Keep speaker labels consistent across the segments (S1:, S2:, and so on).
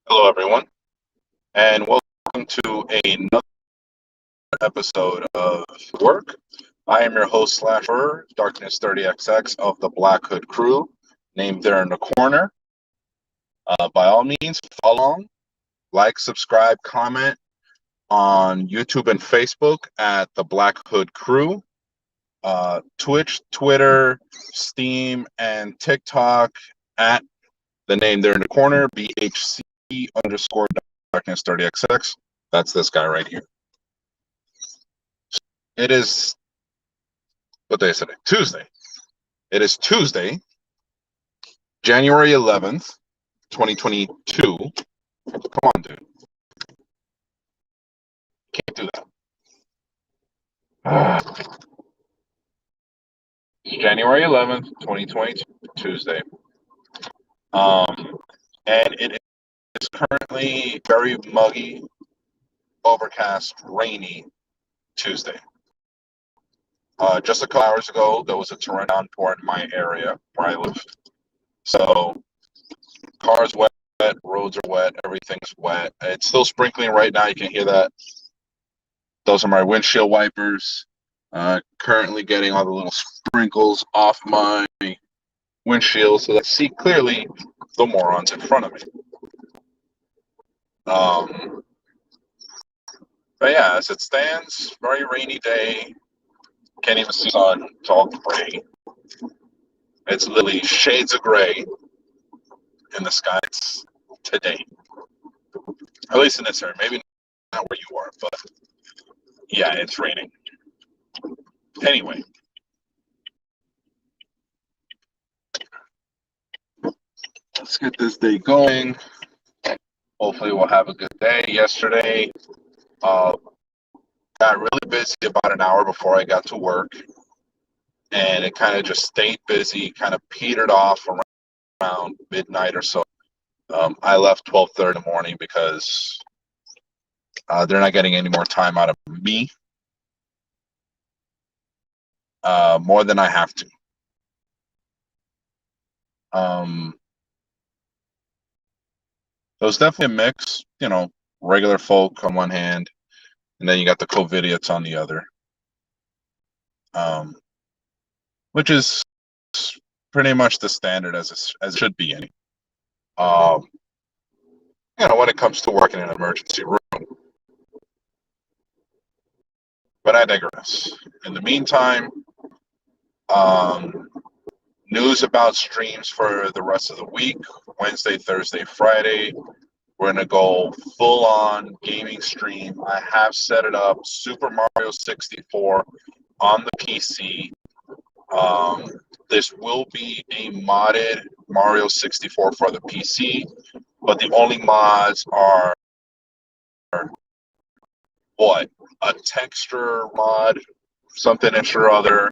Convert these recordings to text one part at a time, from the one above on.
S1: Hello, everyone, and welcome to another episode of Work. I am your host slasher, Darkness 30XX of the Black Hood crew, named there in the corner. By all means, follow along, like, subscribe, comment on YouTube and Facebook at the Black Hood crew. Twitch, Twitter, Steam, and TikTok at the name there in the corner, BHC underscore Darkness 30XX. That's this guy right here. It is, what day is today? Tuesday. It is Tuesday, January 11th, 2022. Come on, dude. Can't do that. It's January 11th, 2022, Tuesday. And it is currently very muggy, overcast, rainy Tuesday. Just a couple hours ago, there was a torrential downpour in my area where I live. So, cars wet, roads are wet, everything's wet. It's still sprinkling right now. You can hear that. Those are my windshield wipers. Currently getting all the little sprinkles off my windshield so that I see clearly the morons in front of me. But yeah, as it stands, very rainy day. Can't even see the sun. It's all gray. It's literally shades of gray in the skies today. At least in this area. Maybe not where you are, but yeah, it's raining. Anyway. Let's get this day going. Hopefully we'll have a good day. Yesterday, got really busy about an hour before I got to work. And it kind of just stayed busy, kind of petered off around midnight or so. I left 12:30 in the morning because they're not getting any more time out of me. More than I have to. So it's definitely a mix, regular folk on one hand, and then you got the COVIDiots on the other, which is pretty much the standard as it should be. When it comes to working in an emergency room. But I digress. In the meantime, news about streams for the rest of the week, Wednesday, Thursday, Friday. We're going to go full-on gaming stream. I have set it up, Super Mario 64 on the PC. This will be a modded Mario 64 for the PC, but the only mods are what? A texture mod, something extra or other.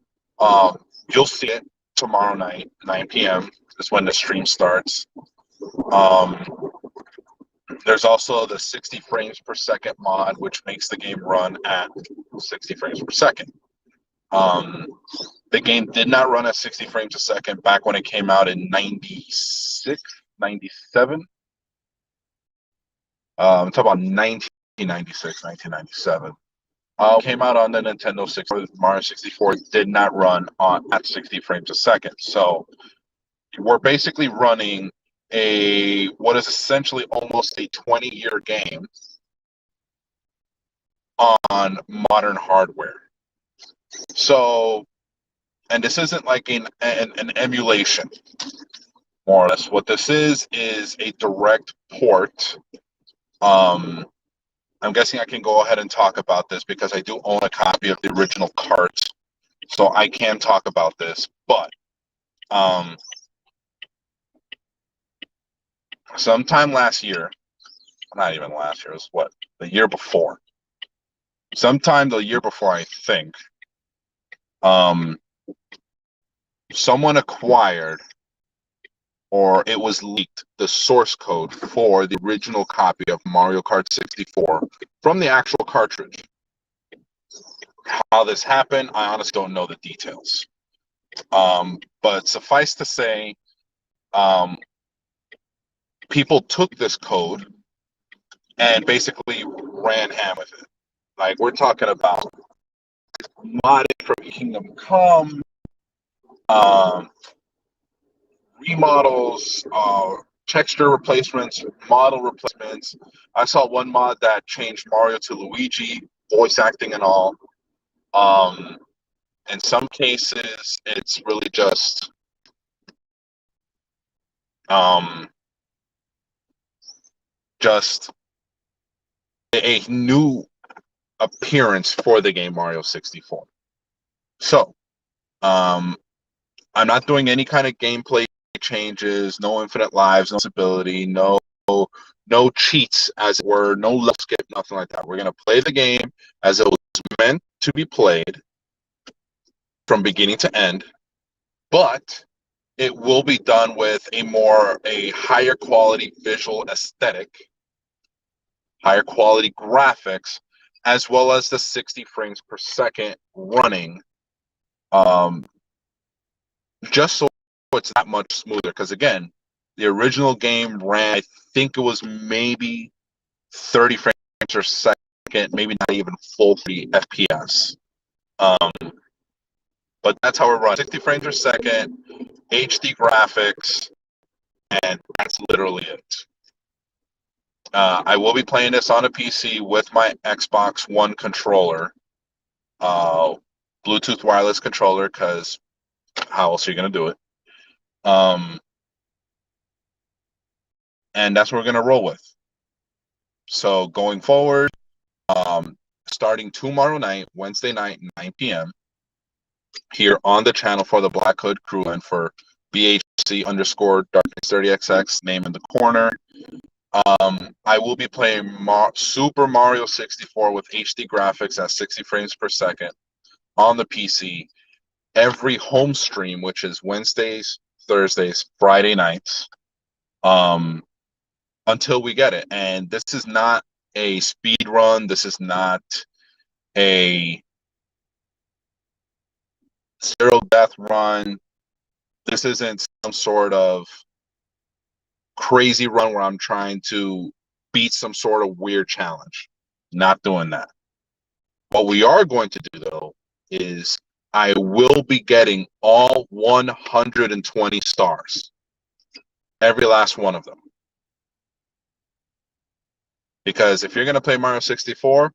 S1: You'll see it tomorrow night, 9 p.m. is when the stream starts. There's also the 60 frames per second mod, which makes the game run at 60 frames per second. The game did not run at 60 frames a second back when it came out in 96, 97. I'm talking about 1996, 1997. Came out on the Nintendo 64. Mario 64 did not run at 60 frames a second. So we're basically running what is essentially almost a 20-year game on modern hardware. So, and this isn't like an emulation, more or less. What this is a direct port. I'm guessing I can go ahead and talk about this because I do own a copy of the original carts, so I can talk about this. But sometime last year, not even last year, it was what, the year before. Sometime the year before, I think, someone acquired, or it was leaked, the source code for the original copy of Mario Kart 64 from the actual cartridge. How this happened, I honestly don't know the details. But suffice to say, people took this code and basically ran ham with it. Like, we're talking about modded from Kingdom Come, um, remodels, texture replacements, model replacements. I saw one mod that changed Mario to Luigi, voice acting and all. Um, in some cases, it's really just um, just a new appearance for the game Mario 64. So, um, I'm not doing any kind of gameplay changes, no infinite lives, no stability, no cheats, as it were, no left skip, nothing like that. We're gonna play the game as it was meant to be played from beginning to end, but it will be done with a higher quality visual aesthetic, higher quality graphics, as well as the 60 frames per second running, um, just so it's that much smoother. Because again, the original game ran, I think it was maybe 30 frames per second, maybe not even full 30 FPS. But that's how it runs: 60 frames per second, HD graphics, and that's literally it. I will be playing this on a PC with my Xbox One controller, uh, Bluetooth wireless controller, because how else are you going to do it? And that's what we're going to roll with. So going forward, starting tomorrow night, Wednesday night, 9 p.m., here on the channel for the Black Hood Crew and for BHC underscore Darkness 30XX, name in the corner. I will be playing Super Mario 64 with HD graphics at 60 frames per second on the PC every home stream, which is Wednesdays, Thursdays, Friday nights, until we get it. And this is not a speed run. This is not a zero death run. This isn't some sort of crazy run where I'm trying to beat some sort of weird challenge. Not doing that. What we are going to do, though, is I will be getting all 120 stars. Every last one of them. Because if you're going to play Mario 64,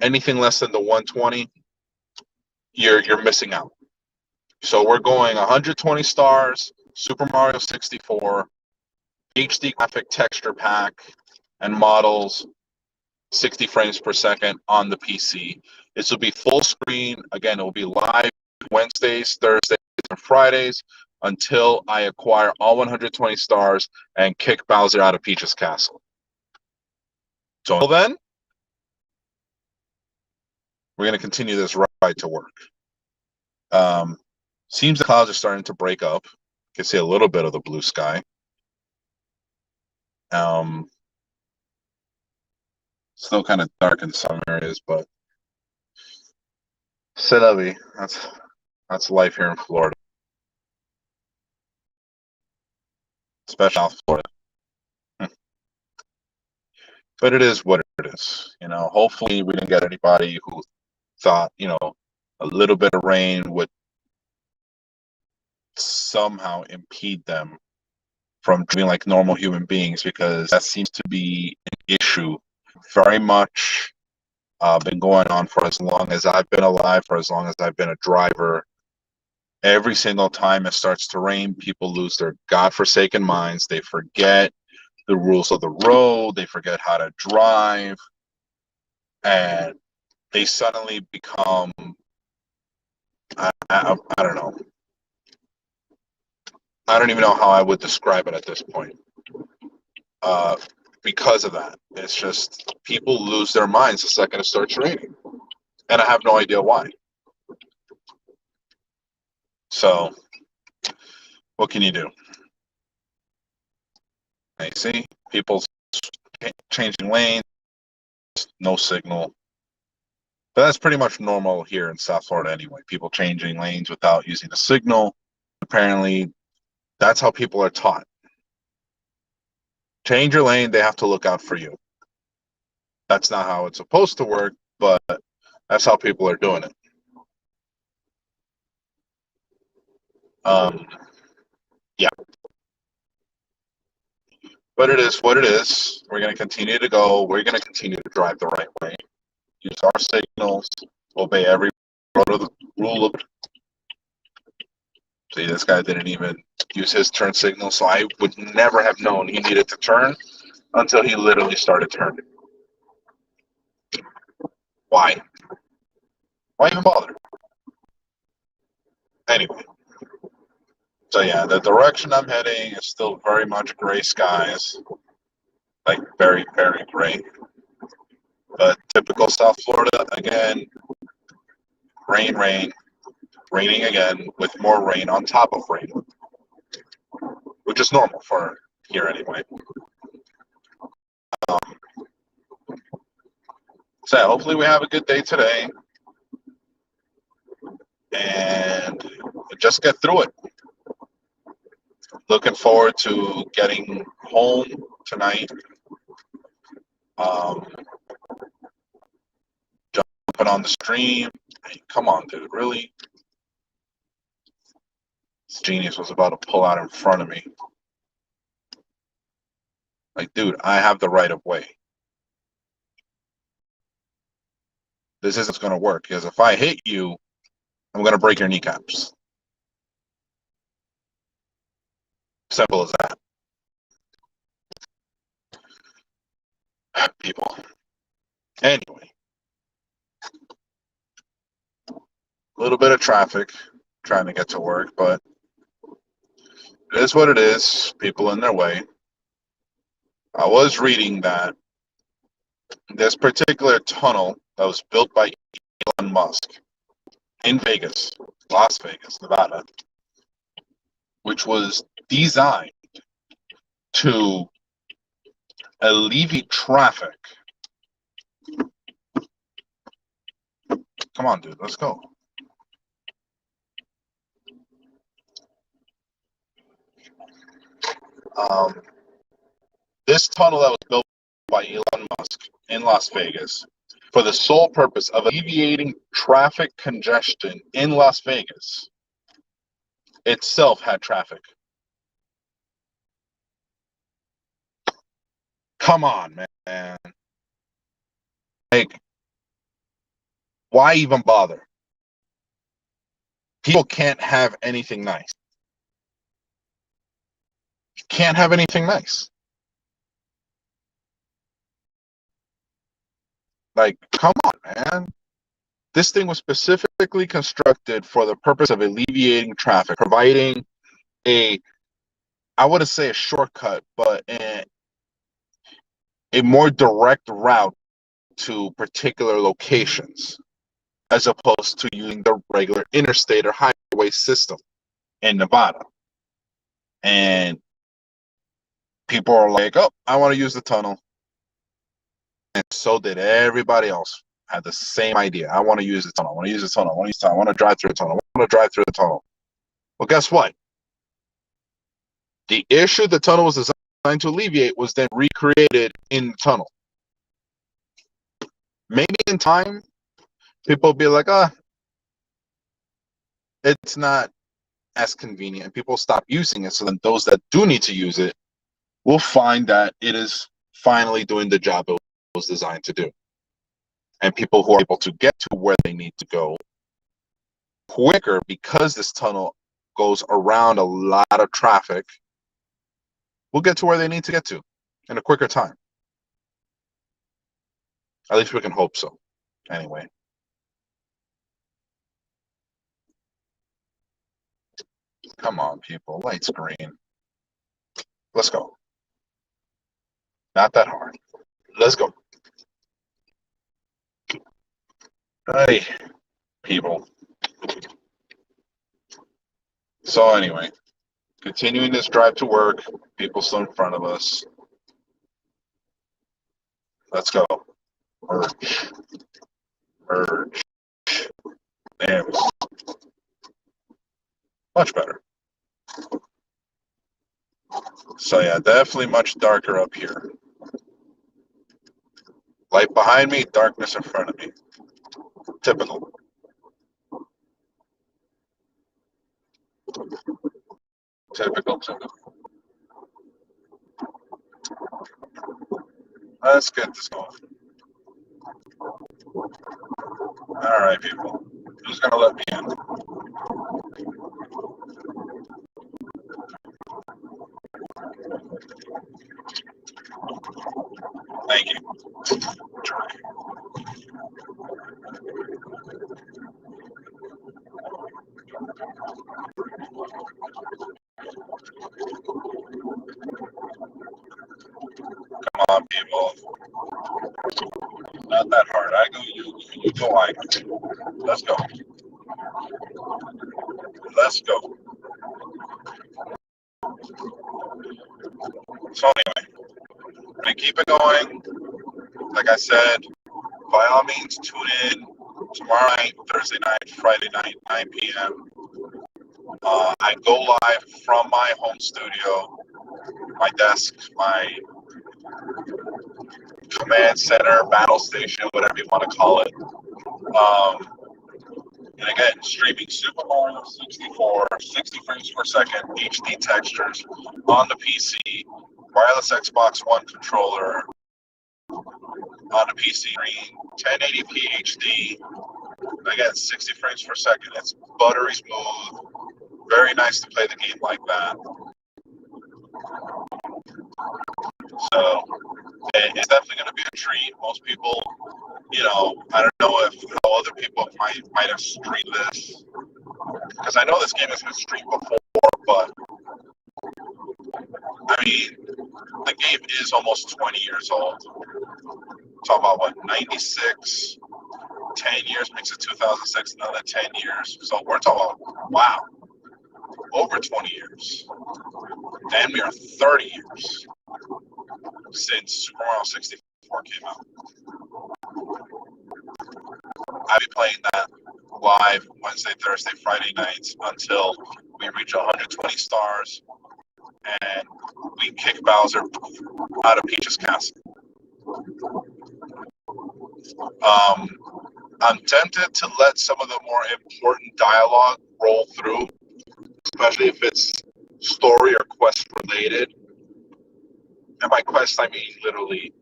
S1: anything less than the 120, you're missing out. So we're going 120 stars, Super Mario 64, HD graphic texture pack, and models, 60 frames per second on the PC. This will be full screen. Again, it will be live Wednesdays, Thursdays, and Fridays until I acquire all 120 stars and kick Bowser out of Peach's castle. So until then, we're going to continue this ride to work. Seems the clouds are starting to break up. You can see a little bit of the blue sky. Still kind of dark in some areas, but c'est la vie. That's life here in Florida, especially South Florida. But it is what it is. You know, hopefully we didn't get anybody who thought, you know, a little bit of rain would somehow impede them from being like normal human beings, because that seems to be an issue very much been going on for as long as I've been alive, for as long as I've been a driver. Every single time it starts to rain, people lose their godforsaken minds. They forget the rules of the road. They forget how to drive. And they suddenly become, I don't know. I don't even know how I would describe it at this point. Because of that, it's just people lose their minds the second it starts raining. And I have no idea why. So, what can you do? I see people changing lanes, no signal. But that's pretty much normal here in South Florida anyway. People changing lanes without using a signal. Apparently, that's how people are taught. Change your lane, they have to look out for you. That's not how it's supposed to work, but that's how people are doing it. Yeah, but it is what it is. We're going to continue to go. We're going to continue to drive the right way. Use our signals. Obey every rule of. See, this guy didn't even use his turn signal, so I would never have known he needed to turn until he literally started turning. Why? Why even bother? Anyway, so yeah, the direction I'm heading is still very much gray skies, like very, very gray. But typical South Florida, again, rain, rain, raining again with more rain on top of rain, which is normal for here anyway. Um, so yeah, hopefully we have a good day today and just get through it. Looking forward to getting home tonight. Jumping on the stream. Hey, come on, dude, really? This genius was about to pull out in front of me. Like, dude, I have the right of way. This isn't going to work because if I hit you, I'm going to break your kneecaps. Simple as that. People. Anyway, a little bit of traffic trying to get to work, but it is what it is. People in their way. I was reading that this particular tunnel that was built by Elon Musk in Vegas, Las Vegas, Nevada, which was designed to alleviate traffic. Come on, dude, let's go. This tunnel that was built by Elon Musk in Las Vegas for the sole purpose of alleviating traffic congestion in Las Vegas itself had traffic. Come on, man. Like, why even bother? People can't have anything nice. Can't have anything nice. Like, come on, man. This thing was specifically constructed for the purpose of alleviating traffic, providing I wouldn't say a shortcut, but a more direct route to particular locations, as opposed to using the regular interstate or highway system in Nevada. And people are like, oh, I want to use the tunnel. And so did everybody else. Had the same idea. I want to use the tunnel. I want to use the tunnel. I want to use the tunnel. I want to drive through the tunnel. I want to drive through the tunnel. Well, guess what? The issue the tunnel was designed to alleviate was then recreated in the tunnel. Maybe in time, people will be like, it's not as convenient, and people stop using it. So then those that do need to use it will find that it is finally doing the job it was designed to do. And people who are able to get to where they need to go quicker, because this tunnel goes around a lot of traffic, will get to where they need to get to in a quicker time. At least we can hope so. Anyway. Come on, people. Light's green. Let's go. Not that hard. Let's go. Hey, people. So anyway, continuing this drive to work. People still in front of us. Let's go. Merge. Merge. There we go. Much better. So yeah, definitely much darker up here. Light behind me, darkness in front of me. Typical. Typical. Let's get this going. All right, people. Who's going to let me in? Thank you. Come on, people. Not that hard. I go, you go, I go. Let's go. Let's go. So anyway, I'm going to keep it going. Like I said, by all means, tune in tomorrow night, Thursday night, Friday night, 9 p.m. I go live from my home studio, my desk, my command center, battle station, whatever you want to call it. And again, streaming Super Mario 64, 60 frames per second, HD textures on the PC, wireless Xbox One controller on the PC screen, 1080p HD. Again, 60 frames per second. It's buttery smooth. Very nice to play the game like that. So it's definitely going to be a treat. Most people, I don't know how other people might have streamed this, because I know this game has been streamed before, but I mean, the game is almost 20 years old. Talk about what, 96, 10 years makes it 2006, another 10 years. So we're talking about, wow, over 20 years. Damn near 30 years since Super Mario 64 came out. I'll be playing that live Wednesday, Thursday, Friday nights until we reach 120 stars and we kick Bowser out of Peach's castle. I'm tempted to let some of the more important dialogue roll through, especially if it's story or quest related. And by quest, I mean literally,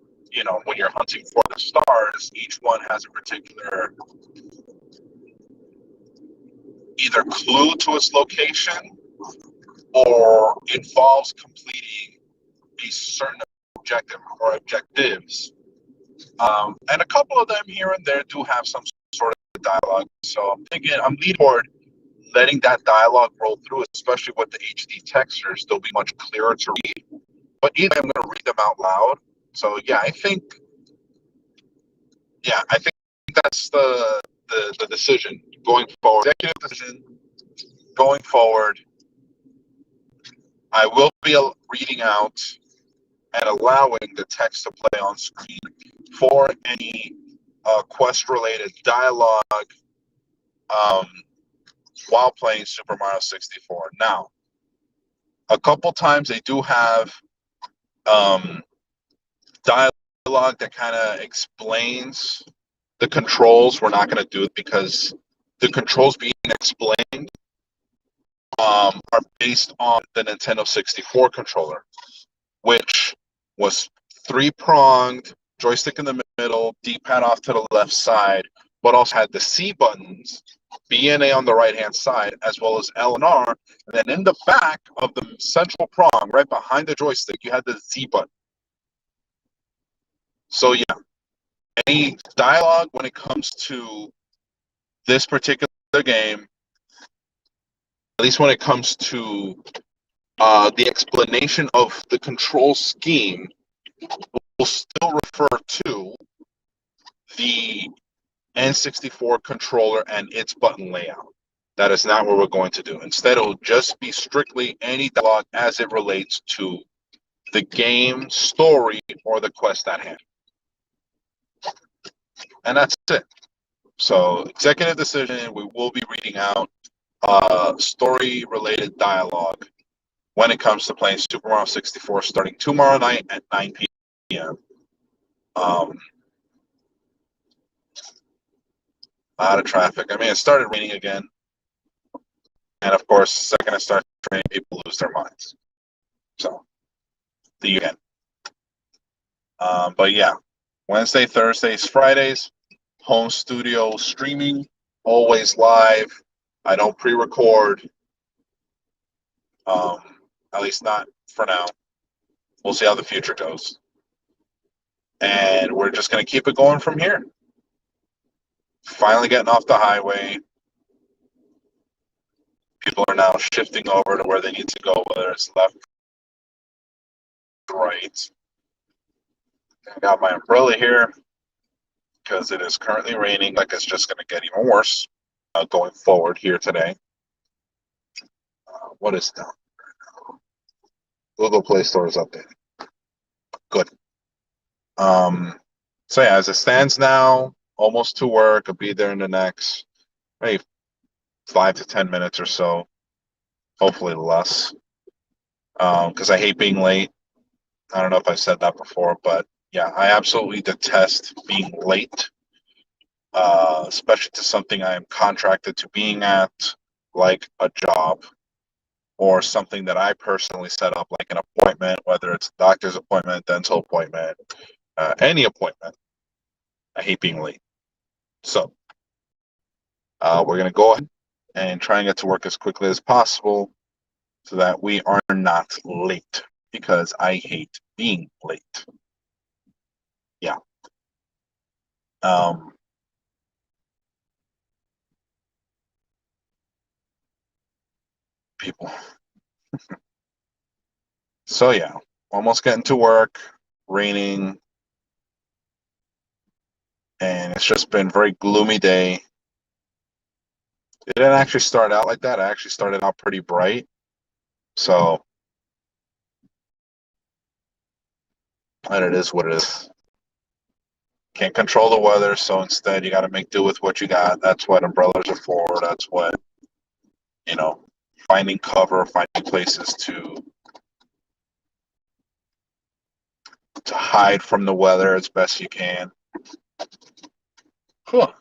S1: when you're hunting for the stars, each one has a particular either clue to its location or involves completing a certain objective or objectives. And a couple of them here and there do have some sort of dialogue. So I'm leaning toward letting that dialogue roll through, especially with the HD textures. They'll be much clearer to read. But either I'm going to read them out loud. So yeah, I think that's the decision going forward. Executive decision going forward. I will be reading out and allowing the text to play on screen for any quest-related dialogue while playing Super Mario 64. Now, a couple times they do have dialogue that kind of explains the controls. We're not going to do it because the controls being explained are based on the Nintendo 64 controller, which was three-pronged, joystick in the middle, D-pad off to the left side, but also had the C buttons, B and A on the right-hand side, as well as L and R. And then in the back of the central prong, right behind the joystick, you had the Z button. So yeah, any dialogue when it comes to this particular game, at least when it comes to the explanation of the control scheme, will still refer to the N64 controller and its button layout. That is not what we're going to do. Instead, it'll just be strictly any dialogue as it relates to the game story or the quest at hand. And that's it. So, executive decision, we will be reading out story-related dialogue when it comes to playing Super Mario 64 starting tomorrow night at 9 p.m. A lot of traffic. I mean, it started raining again. And of course, the second it starts raining, people lose their minds. So, the weekend. But yeah, Wednesday, Thursdays, Fridays, home studio streaming, always live. I don't pre-record, um, at least not for now. We'll see how the future goes. And we're just going to keep it going from here. Finally getting off the highway. People are now shifting over to where they need to go, whether it's left or right. I got my umbrella here because it is currently raining, like it's just going to get even worse going forward here today. What is down there now? Google Play Store is updated. Good. So yeah, as it stands now, almost to work. I'll be there in the next maybe 5 to 10 minutes or so. Hopefully less. Because I hate being late. I don't know if I said that before, but yeah, I absolutely detest being late. Especially to something I am contracted to being at, like a job or something that I personally set up, like an appointment, whether it's a doctor's appointment, dental appointment, any appointment. I hate being late. So we're going to go ahead and try and get to work as quickly as possible so that we are not late, because I hate being late. Yeah. People. So yeah, almost getting to work, raining, and it's just been a very gloomy day. It didn't actually start out like that. I actually started out pretty bright. So, and it is what it is. Can't control the weather, so instead you got to make do with what you got. That's what umbrellas are for. That's what, finding cover, finding places to hide from the weather as best you can. Huh.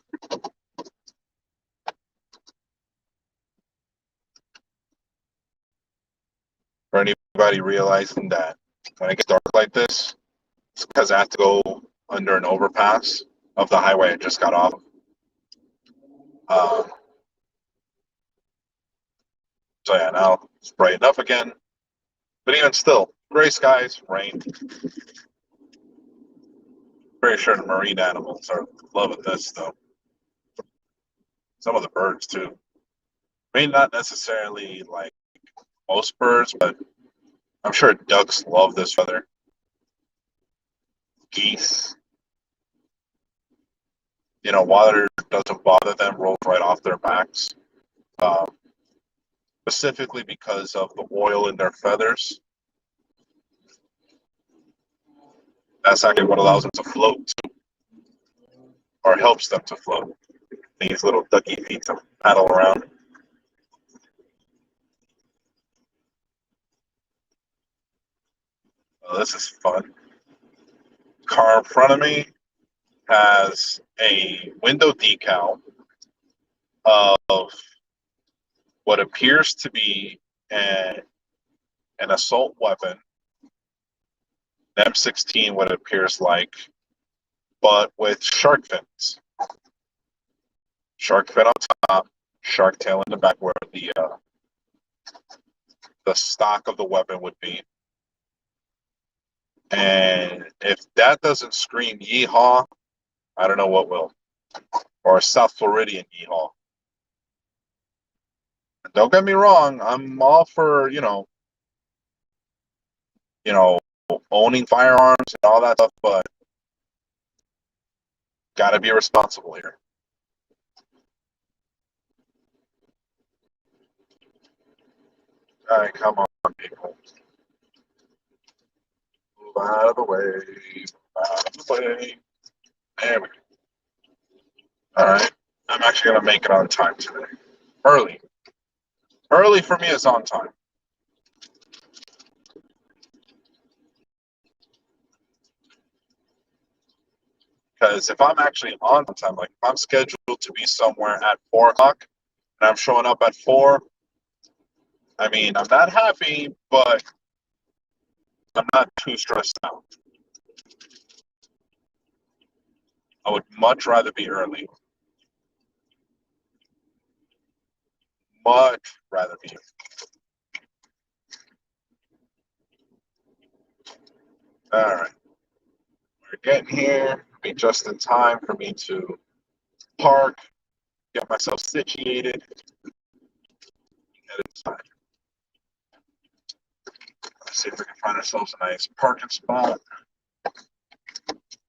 S1: For anybody realizing that when it gets dark like this, it's because I have to go under an overpass of the highway I just got off. So yeah, now it's bright enough again. But even still, gray skies, rain. Pretty sure the marine animals are loving this though. Some of the birds too. I mean, not necessarily like most birds, but I'm sure ducks love this weather. Geese, water doesn't bother them, rolls right off their backs. Um, Specifically because of the oil in their feathers. That's actually what allows them to float, or helps them to float. These little ducky feet to paddle around. Oh, this is fun. Car in front of me has a window decal of what appears to be an assault weapon, an M16, what it appears like, but with shark fins. Shark fin on top, shark tail in the back, where the stock of the weapon would be. And if that doesn't scream yeehaw, I don't know what will. Or South Floridian yeehaw. Don't get me wrong, I'm all for, owning firearms and all that stuff, but gotta be responsible here. All right, come on, people. Move out of the way. Move out of the way. There we go. All right. I'm actually going to make it on time today. Early. Early for me is on time. Because if I'm actually on time, like if I'm scheduled to be somewhere at 4 o'clock and I'm showing up at 4, I mean, I'm not happy, but I'm not too stressed out. I would much rather be early. Much rather be. All right. We're getting here. Be just in time for me to park, get myself situated, get inside. Let's see if we can find ourselves a nice parking spot.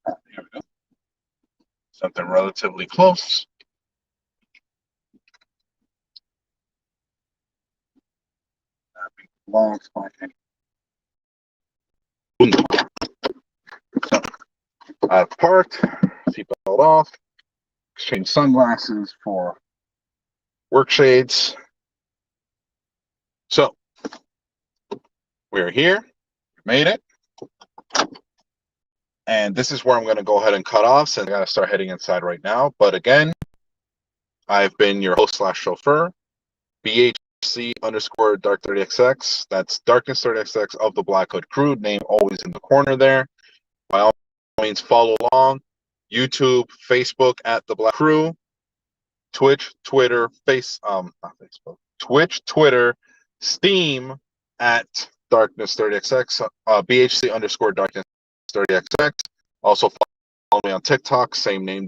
S1: Here we go. Something relatively close. Long spot. So I've parked, seatbelt off, exchanged sunglasses for work shades. So we're here, we made it. And this is where I'm going to go ahead and cut off since I got to start heading inside right now. But again, I've been your host / chauffeur, BHC_Dark30XX. That's Darkness30XX of the Black Hood Crew. Name always in the corner there. By all means, follow along. YouTube, Facebook at the Black Crew, Twitch, Twitter, not Facebook, Twitch, Twitter, Steam at Darkness30XX, BHC_Darkness30XX. Also follow me on TikTok, same name.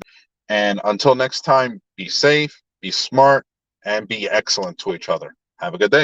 S1: And until next time, be safe, be smart, and be excellent to each other. Have a good day.